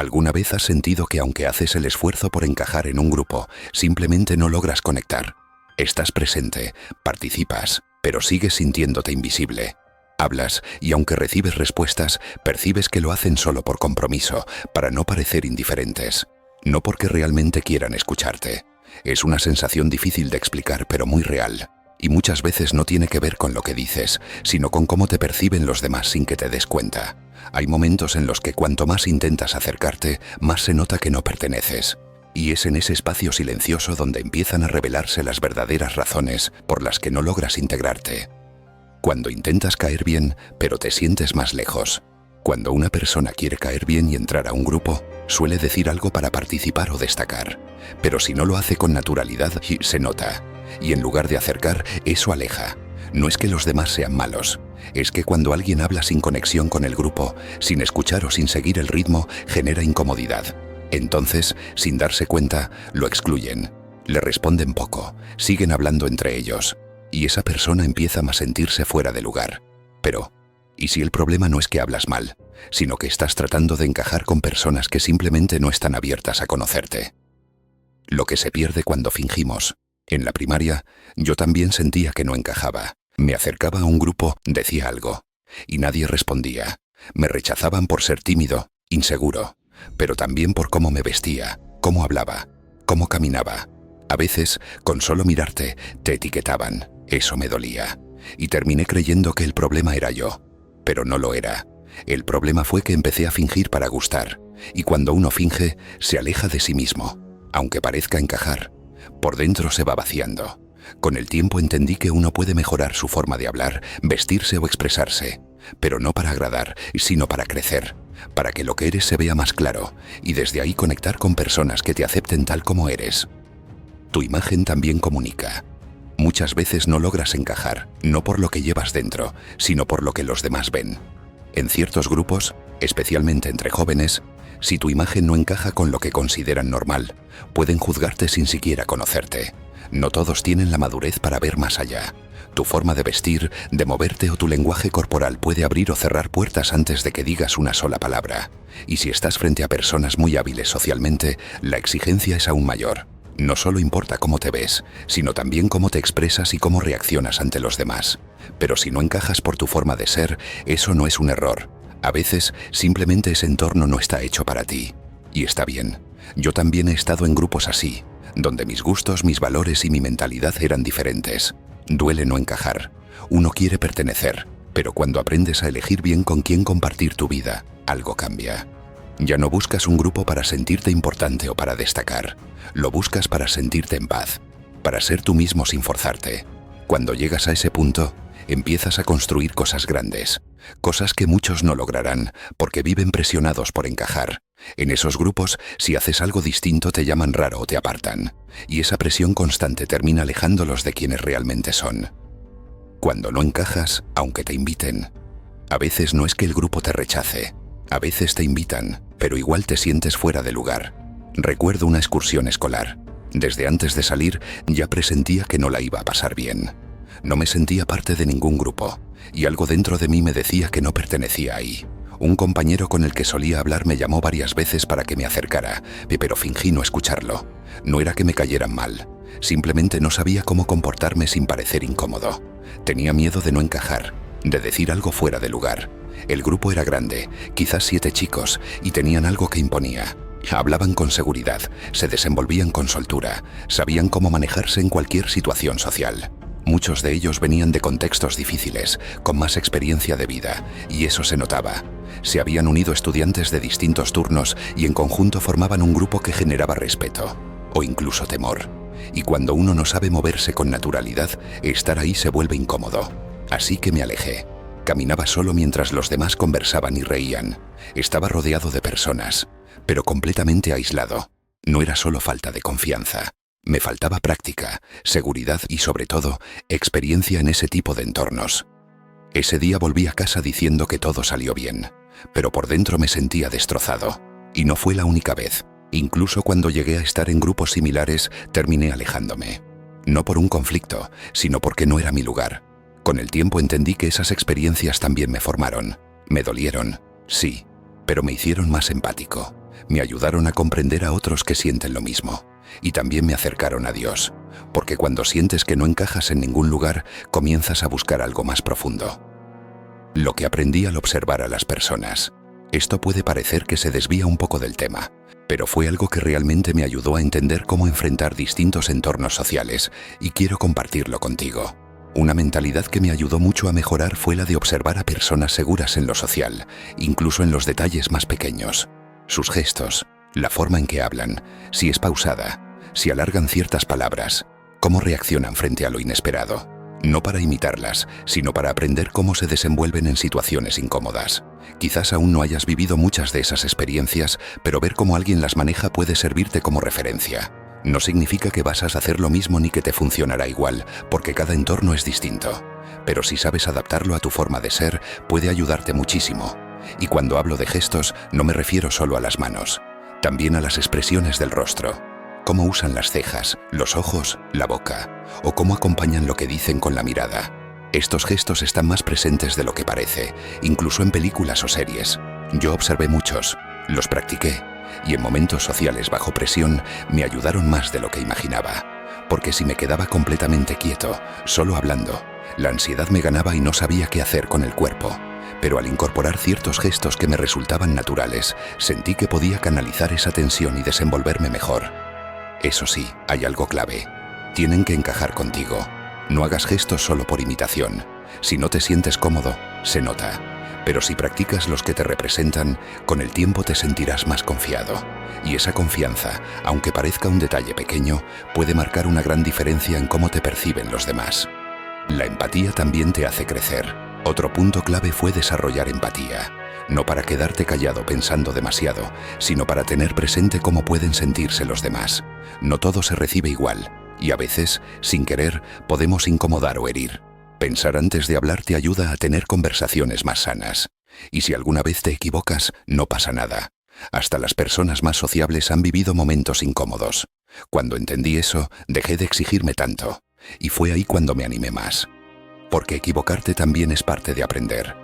¿Alguna vez has sentido que aunque haces el esfuerzo por encajar en un grupo, simplemente no logras conectar? Estás presente, participas, pero sigues sintiéndote invisible. Hablas y aunque recibes respuestas, percibes que lo hacen solo por compromiso, para no parecer indiferentes. No porque realmente quieran escucharte. Es una sensación difícil de explicar, pero muy real. Y muchas veces no tiene que ver con lo que dices, sino con cómo te perciben los demás sin que te des cuenta. Hay momentos en los que cuanto más intentas acercarte, más se nota que no perteneces. Y es en ese espacio silencioso donde empiezan a revelarse las verdaderas razones por las que no logras integrarte. Cuando intentas caer bien, pero te sientes más lejos. Cuando una persona quiere caer bien y entrar a un grupo, suele decir algo para participar o destacar. Pero si no lo hace con naturalidad, se nota. Y en lugar de acercar, eso aleja. No es que los demás sean malos. Es que cuando alguien habla sin conexión con el grupo, sin escuchar o sin seguir el ritmo, genera incomodidad. Entonces, sin darse cuenta, lo excluyen. Le responden poco, siguen hablando entre ellos. Y esa persona empieza a sentirse fuera de lugar. Pero, ¿y si el problema no es que hablas mal, sino que estás tratando de encajar con personas que simplemente no están abiertas a conocerte? Lo que se pierde cuando fingimos. En la primaria, yo también sentía que no encajaba. Me acercaba a un grupo, decía algo, y nadie respondía. Me rechazaban por ser tímido, inseguro, pero también por cómo me vestía, cómo hablaba, cómo caminaba. A veces, con solo mirarte, te etiquetaban. Eso me dolía. Y terminé creyendo que el problema era yo. Pero no lo era. El problema fue que empecé a fingir para gustar. Y cuando uno finge, se aleja de sí mismo. Aunque parezca encajar, por dentro se va vaciando. Con el tiempo entendí que uno puede mejorar su forma de hablar, vestirse o expresarse. Pero no para agradar, sino para crecer. Para que lo que eres se vea más claro. Y desde ahí conectar con personas que te acepten tal como eres. Tu imagen también comunica. Muchas veces no logras encajar, no por lo que llevas dentro, sino por lo que los demás ven. En ciertos grupos, especialmente entre jóvenes, si tu imagen no encaja con lo que consideran normal, pueden juzgarte sin siquiera conocerte. No todos tienen la madurez para ver más allá. Tu forma de vestir, de moverte o tu lenguaje corporal puede abrir o cerrar puertas antes de que digas una sola palabra. Y si estás frente a personas muy hábiles socialmente, la exigencia es aún mayor. No solo importa cómo te ves, sino también cómo te expresas y cómo reaccionas ante los demás. Pero si no encajas por tu forma de ser, eso no es un error. A veces, simplemente ese entorno no está hecho para ti. Y está bien. Yo también he estado en grupos así, donde mis gustos, mis valores y mi mentalidad eran diferentes. Duele no encajar. Uno quiere pertenecer, pero cuando aprendes a elegir bien con quién compartir tu vida, algo cambia. Ya no buscas un grupo para sentirte importante o para destacar. Lo buscas para sentirte en paz, para ser tú mismo sin forzarte. Cuando llegas a ese punto, empiezas a construir cosas grandes, cosas que muchos no lograrán porque viven presionados por encajar. En esos grupos, si haces algo distinto te llaman raro o te apartan, y esa presión constante termina alejándolos de quienes realmente son. Cuando no encajas, aunque te inviten, a veces no es que el grupo te rechace, a veces te invitan, pero igual te sientes fuera de lugar. Recuerdo una excursión escolar. Desde antes de salir ya presentía que no la iba a pasar bien. No me sentía parte de ningún grupo, y algo dentro de mí me decía que no pertenecía ahí. Un compañero con el que solía hablar me llamó varias veces para que me acercara, pero fingí no escucharlo. No era que me cayeran mal, simplemente no sabía cómo comportarme sin parecer incómodo. Tenía miedo de no encajar, de decir algo fuera de lugar. El grupo era grande, quizás 7 chicos, y tenían algo que imponía. Hablaban con seguridad, se desenvolvían con soltura, sabían cómo manejarse en cualquier situación social. Muchos de ellos venían de contextos difíciles, con más experiencia de vida, y eso se notaba. Se habían unido estudiantes de distintos turnos y en conjunto formaban un grupo que generaba respeto, o incluso temor. Y cuando uno no sabe moverse con naturalidad, estar ahí se vuelve incómodo. Así que me alejé. Caminaba solo mientras los demás conversaban y reían. Estaba rodeado de personas, pero completamente aislado. No era solo falta de confianza. Me faltaba práctica, seguridad y, sobre todo, experiencia en ese tipo de entornos. Ese día volví a casa diciendo que todo salió bien, pero por dentro me sentía destrozado. Y no fue la única vez. Incluso cuando llegué a estar en grupos similares, terminé alejándome. No por un conflicto, sino porque no era mi lugar. Con el tiempo entendí que esas experiencias también me formaron. Me dolieron, sí, pero me hicieron más empático. Me ayudaron a comprender a otros que sienten lo mismo. Y también me acercaron a Dios, porque cuando sientes que no encajas en ningún lugar, comienzas a buscar algo más profundo. Lo que aprendí al observar a las personas. Esto puede parecer que se desvía un poco del tema, pero fue algo que realmente me ayudó a entender cómo enfrentar distintos entornos sociales, y quiero compartirlo contigo. Una mentalidad que me ayudó mucho a mejorar fue la de observar a personas seguras en lo social, incluso en los detalles más pequeños. Sus gestos, la forma en que hablan, si es pausada, si alargan ciertas palabras, cómo reaccionan frente a lo inesperado. No para imitarlas, sino para aprender cómo se desenvuelven en situaciones incómodas. Quizás aún no hayas vivido muchas de esas experiencias, pero ver cómo alguien las maneja puede servirte como referencia. No significa que vas a hacer lo mismo ni que te funcionará igual, porque cada entorno es distinto. Pero si sabes adaptarlo a tu forma de ser, puede ayudarte muchísimo. Y cuando hablo de gestos, no me refiero solo a las manos, también a las expresiones del rostro. Cómo usan las cejas, los ojos, la boca, o cómo acompañan lo que dicen con la mirada. Estos gestos están más presentes de lo que parece, incluso en películas o series. Yo observé muchos, los practiqué, y en momentos sociales bajo presión me ayudaron más de lo que imaginaba. Porque si me quedaba completamente quieto, solo hablando, la ansiedad me ganaba y no sabía qué hacer con el cuerpo. Pero al incorporar ciertos gestos que me resultaban naturales, sentí que podía canalizar esa tensión y desenvolverme mejor. Eso sí, hay algo clave. Tienen que encajar contigo. No hagas gestos solo por imitación. Si no te sientes cómodo, se nota. Pero si practicas los que te representan, con el tiempo te sentirás más confiado. Y esa confianza, aunque parezca un detalle pequeño, puede marcar una gran diferencia en cómo te perciben los demás. La empatía también te hace crecer. Otro punto clave fue desarrollar empatía. No para quedarte callado pensando demasiado, sino para tener presente cómo pueden sentirse los demás. No todo se recibe igual, y a veces, sin querer, podemos incomodar o herir. Pensar antes de hablar te ayuda a tener conversaciones más sanas. Y si alguna vez te equivocas, no pasa nada. Hasta las personas más sociables han vivido momentos incómodos. Cuando entendí eso, dejé de exigirme tanto. Y fue ahí cuando me animé más. Porque equivocarte también es parte de aprender.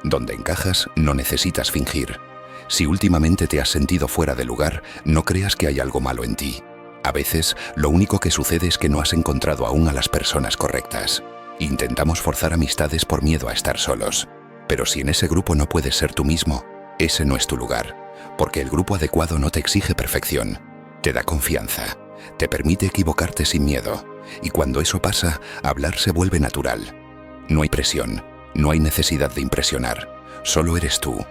Donde encajas, no necesitas fingir. Si últimamente te has sentido fuera de lugar, no creas que hay algo malo en ti. A veces, lo único que sucede es que no has encontrado aún a las personas correctas. Intentamos forzar amistades por miedo a estar solos. Pero si en ese grupo no puedes ser tú mismo, ese no es tu lugar. Porque el grupo adecuado no te exige perfección. Te da confianza. Te permite equivocarte sin miedo. Y cuando eso pasa, hablar se vuelve natural. No hay presión. No hay necesidad de impresionar. Solo eres tú.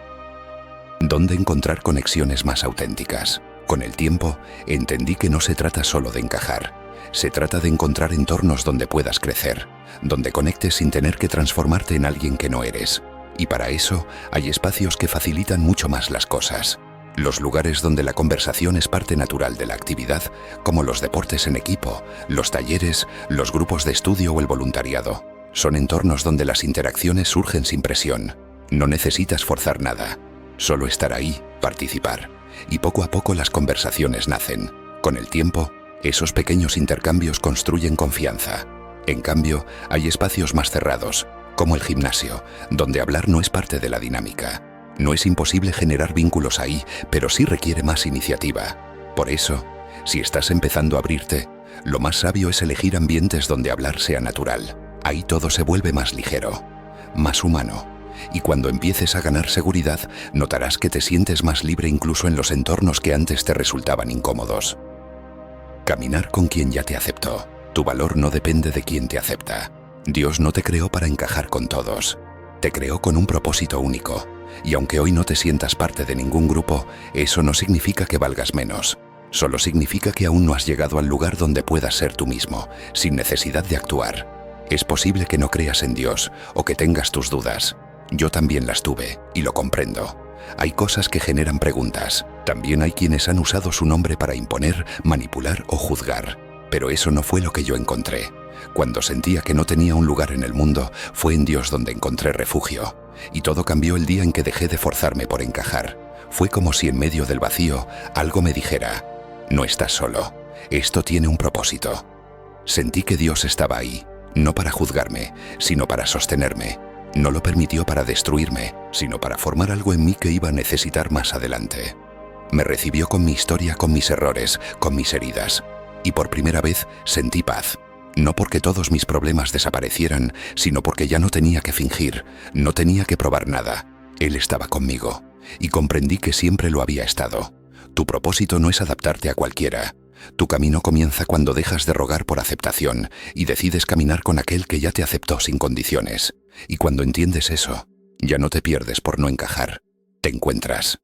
¿Dónde encontrar conexiones más auténticas? Con el tiempo, entendí que no se trata solo de encajar. Se trata de encontrar entornos donde puedas crecer, donde conectes sin tener que transformarte en alguien que no eres. Y para eso, hay espacios que facilitan mucho más las cosas. Los lugares donde la conversación es parte natural de la actividad, como los deportes en equipo, los talleres, los grupos de estudio o el voluntariado. Son entornos donde las interacciones surgen sin presión. No necesitas forzar nada. Solo estar ahí, participar. Y poco a poco las conversaciones nacen. Con el tiempo, esos pequeños intercambios construyen confianza. En cambio, hay espacios más cerrados, como el gimnasio, donde hablar no es parte de la dinámica. No es imposible generar vínculos ahí, pero sí requiere más iniciativa. Por eso, si estás empezando a abrirte, lo más sabio es elegir ambientes donde hablar sea natural. Ahí todo se vuelve más ligero, más humano. Y cuando empieces a ganar seguridad, notarás que te sientes más libre incluso en los entornos que antes te resultaban incómodos. Caminar con quien ya te aceptó. Tu valor no depende de quien te acepta. Dios no te creó para encajar con todos. Te creó con un propósito único. Y aunque hoy no te sientas parte de ningún grupo, eso no significa que valgas menos. Solo significa que aún no has llegado al lugar donde puedas ser tú mismo, sin necesidad de actuar. Es posible que no creas en Dios o que tengas tus dudas. Yo también las tuve, y lo comprendo. Hay cosas que generan preguntas. También hay quienes han usado su nombre para imponer, manipular o juzgar. Pero eso no fue lo que yo encontré. Cuando sentía que no tenía un lugar en el mundo, fue en Dios donde encontré refugio. Y todo cambió el día en que dejé de forzarme por encajar. Fue como si en medio del vacío, algo me dijera: no estás solo. Esto tiene un propósito. Sentí que Dios estaba ahí. No para juzgarme, sino para sostenerme. No lo permitió para destruirme, sino para formar algo en mí que iba a necesitar más adelante. Me recibió con mi historia, con mis errores, con mis heridas. Y por primera vez sentí paz. No porque todos mis problemas desaparecieran, sino porque ya no tenía que fingir, no tenía que probar nada. Él estaba conmigo. Y comprendí que siempre lo había estado. Tu propósito no es adaptarte a cualquiera. Tu camino comienza cuando dejas de rogar por aceptación y decides caminar con aquel que ya te aceptó sin condiciones. Y cuando entiendes eso, ya no te pierdes por no encajar. Te encuentras.